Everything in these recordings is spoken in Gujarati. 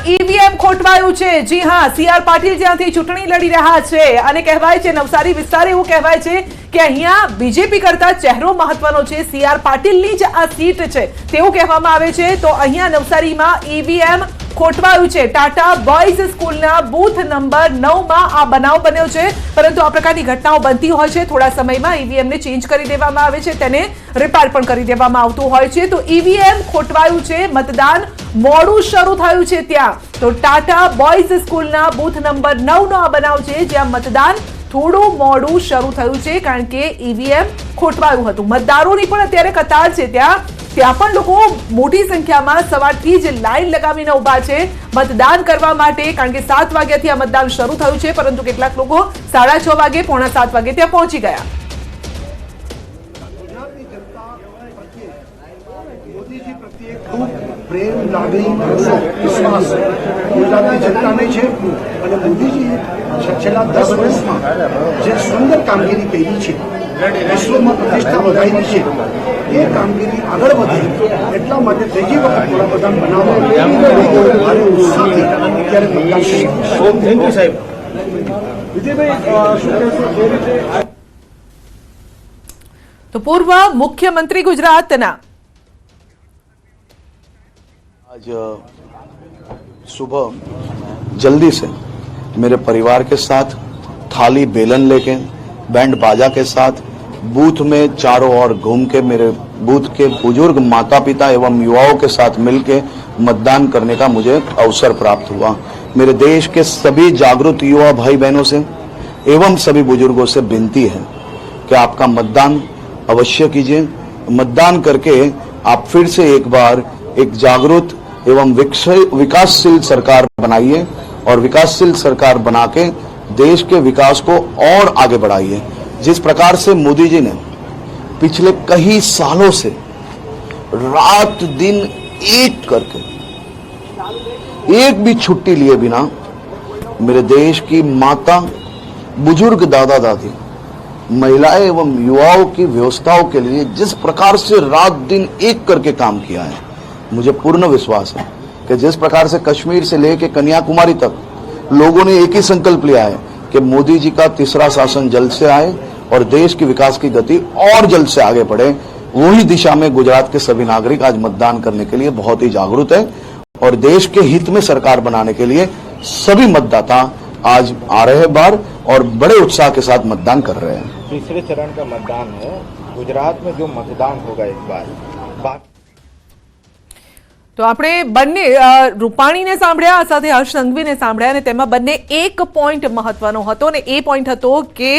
ઈવીએમ ખોટવાયું છે। જી હા, સીઆર પાટીલ જ્યાંથી ચૂંટણી લડી રહ્યા છે અને કહેવાય છે નવસારી વિસ્તાર એવું કહેવાય છે કે અહીંયા બીજેપી કરતા ચહેરો મહત્વનો છે, સીઆર પાટીલની જ આ સીટ છે તેવું કહેવામાં આવે છે। તો અહીંયા નવસારીમાં ઈવીએમ ખોટવાયું છે। ટાટા બોયઝ સ્કૂલના બૂથ નંબર 9 માં આ બનાવ બન્યો છે, પરંતુ આ પ્રકારની ઘટનાઓ બનતી હોય છે। થોડા સમયમાં ઈવીએમ ને ચેન્જ કરી દેવામાં આવે છે, તેને રિપેર પણ કરી દેવામાં આવતું હોય છે। તો ઈવીએમ ખોટવાયું છે, મતદાન મોડું શરૂ થયું છે ત્યાં। તો ટાટા બોયઝ સ્કૂલના બૂથ નંબર 9 નો આ બનાવ છે, જ્યાં મતદાન થોડું મોડું શરૂ થયું છે કારણ કે ઈવીએમ ખોટવાયું હતું। મતદારોની પણ અત્યારે કતાર છે ત્યાં પણ લોકો મોટી સંખ્યામાં સવારથી જ લાઈન લગાવીને ઊભા છે મતદાન કરવા માટે, કારણ કે 7 વાગ્યાથી આ મતદાન શરૂ થયું છે, પરંતુ કેટલાક લોકો 6:30 વાગે, પોણા 7 વાગે ત્યાં પહોંચી ગયા। પ્રેમ, લાગણી, વિશ્વાસ ગુજરાતની જનતાને છે અને મોદીજી છેલ્લા 10 વર્ષમાં જે સુંદર કામગીરી કરી છે, વિશ્વમાં પ્રતિષ્ઠા વધારી છે, એ કામગીરી આગળ વધે એટલા માટે ત્રીજી વખત વડાપ્રધાન બનાવવા ભારે ઉત્સાહથી અત્યારે મતદાન કરી। થેન્ક યુ સાહેબ। વિજયભાઈ, તો પૂર્વ મુખ્યમંત્રી ગુજરાતના आज सुबह जल्दी से मेरे परिवार के साथ थाली बेलन लेके बैंड बाजा के साथ बूथ में चारों ओर घूम के मेरे बूथ के बुजुर्ग माता पिता एवं युवाओं के साथ मिलके मतदान करने का मुझे अवसर प्राप्त हुआ। मेरे देश के सभी जागरूक युवा भाई बहनों से एवं सभी बुजुर्गों से विनती है कि आपका मतदान अवश्य कीजिए। मतदान करके आप फिर से एक बार एक जागरूक एवं विकासशील सरकार बनाइए और विकासशील सरकार बना के देश के विकास को और आगे बढ़ाइए। जिस प्रकार से मोदी जी ने पिछले कई सालों से रात दिन एक करके एक भी छुट्टी लिए बिना मेरे देश की माता, बुजुर्ग, दादा दादी, महिलाएं एवं युवाओं की व्यवस्थाओं के लिए जिस प्रकार से रात दिन एक करके काम किया है, मुझे पूर्ण विश्वास है कि जिस प्रकार से कश्मीर से लेकर कन्याकुमारी तक लोगों ने एक ही संकल्प लिया है कि मोदी जी का तीसरा शासन जल्द से आए और देश की विकास की गति और जल्द से आगे बढ़े, वही दिशा में गुजरात के सभी नागरिक आज मतदान करने के लिए बहुत ही जागरूक है और देश के हित में सरकार बनाने के लिए सभी मतदाता आज आ रहे हैं बाहर और बड़े उत्साह के साथ मतदान कर रहे हैं। तीसरे चरण का मतदान है गुजरात में, जो मतदान होगा इस बार। તો આપણે બંને રૂપાણીને સાંભળ્યા, સાથે હર્ષ સંઘવીને સાંભળ્યા અને તેમાં બંને એક પોઈન્ટ મહત્વનો હતો અને એ પોઈન્ટ હતો કે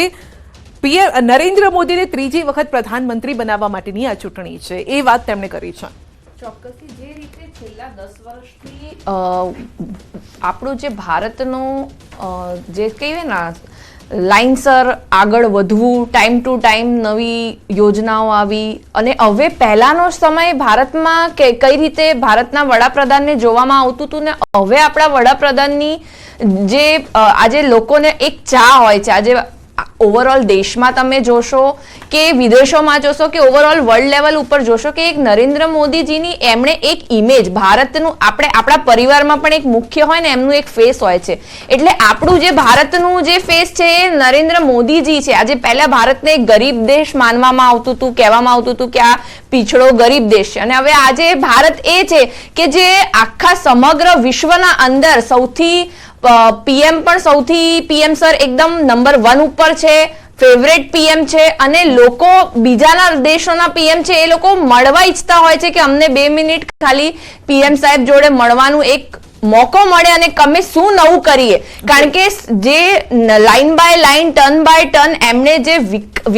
પીએમ નરેન્દ્ર મોદીને ત્રીજી વખત પ્રધાનમંત્રી બનાવવા માટેની આ ચૂંટણી છે, એ વાત તેમણે કરી છે। ચોક્કસથી જે રીતે છેલ્લા 10 વર્ષથી આપણું જે ભારતનું જે કહીએ ને લાઇનસર આગળ વધવું, ટાઈમ ટુ ટાઈમ નવી યોજનાઓ આવી અને હવે પહેલાનો સમય ભારતમાં કઈ રીતે ભારતના વડાપ્રધાનને જોવામાં આવતું હતું ને હવે આપણા વડાપ્રધાનની જે આજે લોકોને એક ચાહ હોય છે, આજે ઓવરઓલ દેશમાં તમે જોશો કે વિદેશોમાં જોશો કે ઓવરઓલ વર્લ્ડ લેવલ ઉપર જોશો કે એક નરેન્દ્ર મોદીજીની એમણે એક ઇમેજ ભારતનું, આપણે આપણા પરિવારમાં પણ એક મુખ્ય હોય ને એમનું એક ફેસ હોય છે, એટલે આપણું જે ભારતનું જે ફેસ છે એ નરેન્દ્ર મોદીજી છે। આજે પહેલા ભારતને એક ગરીબ દેશ માનવામાં આવતું હતું, કહેવામાં આવતું હતું કે આ પીછડો ગરીબ દેશ છે, અને હવે આજે ભારત એ છે કે જે આખા સમગ્ર વિશ્વના અંદર સૌથી પીએમ પણ સૌથી પીએમ સર એકદમ નંબર 1 ઉપર છે, ફેવરેટ પીએમ છે અને લોકો બીજાના દેશોના પીએમ છે એ લોકો મળવા ઈચ્છતા હોય છે કે અમને 2 મિનિટ ખાલી પીએમ સાહેબ જોડે મળવાનું એક મોકો મળે અને અમે શું નવું કરીએ, કારણ કે જે line by line, turn by turn એમણે જે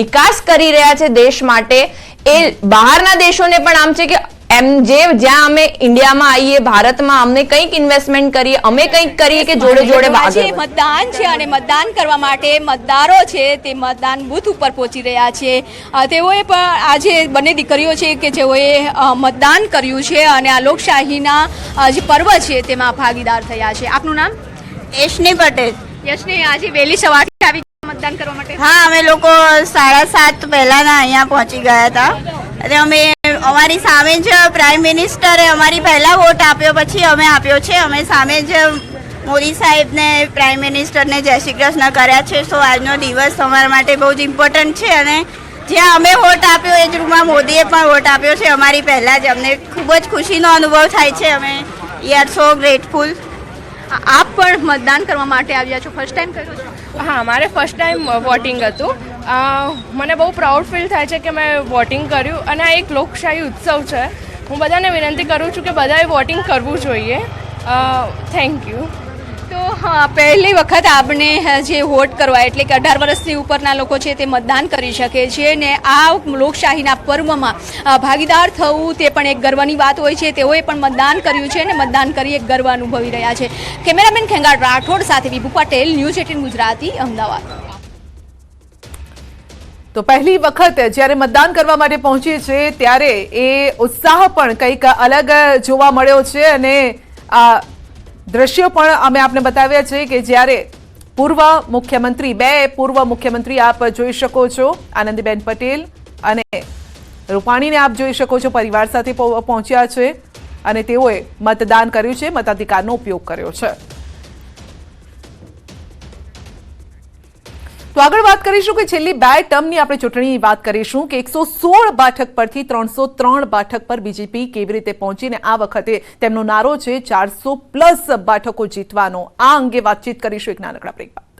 વિકાસ કરી રહ્યા છે દેશ માટે, એ બહારના દેશોને પણ આમ છે કે એમ જે જ્યાં અમે ઇન્ડિયામાં આવીએ, ભારતમાં અમને કંઈક ઇન્વેસ્ટમેન્ટ કરીએ, અમે કંઈક કરીએ કે જોડે જોડે મતદાન છે અને મતદાન કરવા માટે મતદારો છે તે મતદાન બૂથ ઉપર પહોંચી રહ્યા છે। તેઓએ પણ આજે બંને દીકરીઓ છે કે જેઓએ મતદાન કર્યું છે અને આ લોકશાહીના જે પર્વ છે તેમાં ભાગીદાર થયા છે। આપનું નામ? યશની પટેલ। યશની, આજે વહેલી સવારથી આવી મતદાન કરવા માટે? હા, અમે લોકો 7:30 પહેલાના અહીંયા પહોંચી ગયા હતા અને અમે અમારી સામે જ પ્રાઇમ મિનિસ્ટરે અમારી પહેલા વોટ આપ્યો, પછી અમે આપ્યો છે. અમે સામે જ મોદી સાહેબને પ્રાઇમ મિનિસ્ટરને જય શ્રી કૃષ્ણ કર્યા છે. સો આજનો દિવસ અમારા માટે બહુ જ ઇમ્પોર્ટન્ટ છે અને જ્યાં અમે વોટ આપ્યો એ જ રૂમમાં મોદીએ પણ વોટ આપ્યો છે અમારી પહેલાં જ. અમને ખૂબ જ ખુશીનો અનુભવ થાય છે. અમે વી આર સો ગ્રેટફુલ. આપ પણ મતદાન કરવા માટે આવ્યા છો, ફર્સ્ટ ટાઈમ કર્યું છે? હા, મારે ફર્સ્ટ ટાઈમ વોટિંગ હતું. મને બહુ પ્રાઉડ ફીલ થાય છે કે મેં વોટિંગ કર્યું અને આ એક લોકશાહી ઉત્સવ છે. હું બધાને વિનંતી કરું છું કે બધાએ વોટિંગ કરવું જોઈએ. Thank you. તો પહેલી વખત આપણે જે વોટ કરવા એટલે કે 18 વર્ષથી ઉપરના લોકો છે તે મતદાન કરી શકે છે ને આ લોકશાહીના પર્વમાં ભાગીદાર થવું તે પણ એક ગર્વની વાત હોય છે. તેઓએ પણ મતદાન કર્યું છે અને મતદાન કરી એક ગર્વ અનુભવી રહ્યા છે. કેમેરામેન ખેંગાર રાઠોડ સાથે વિભુ પટેલ, ન્યૂઝ 18 ગુજરાતી, અમદાવાદ. તો પહેલી વખત જ્યારે મતદાન કરવા માટે પહોંચીએ છીએ ત્યારે એ ઉત્સાહ પણ કંઈક અલગ જોવા મળ્યો છે અને આ દ્રશ્યો પણ અમે આપને બતાવ્યા છે કે જ્યારે પૂર્વ મુખ્યમંત્રી આપ જોઈ શકો છો, આનંદીબેન પટેલ અને રૂપાણીને આપ જોઈ શકો છો, પરિવાર સાથે પહોંચ્યા છે અને તેઓએ મતદાન કર્યું છે, મતાધિકારનો ઉપયોગ કર્યો છે. તો આગળ વાત કરીશું કે છેલ્લી 2 ટર્મની આપણે ચૂંટણીની વાત કરીશું કે 116 બેઠક પરથી 303 બેઠક પર બીજેપી કેવી રીતે પહોંચીને આ વખતે તેમનો નારો છે 400+ બેઠકો જીતવાનો. આ અંગે વાતચીત કરીશું એક નાનકડા બ્રેક બાદ.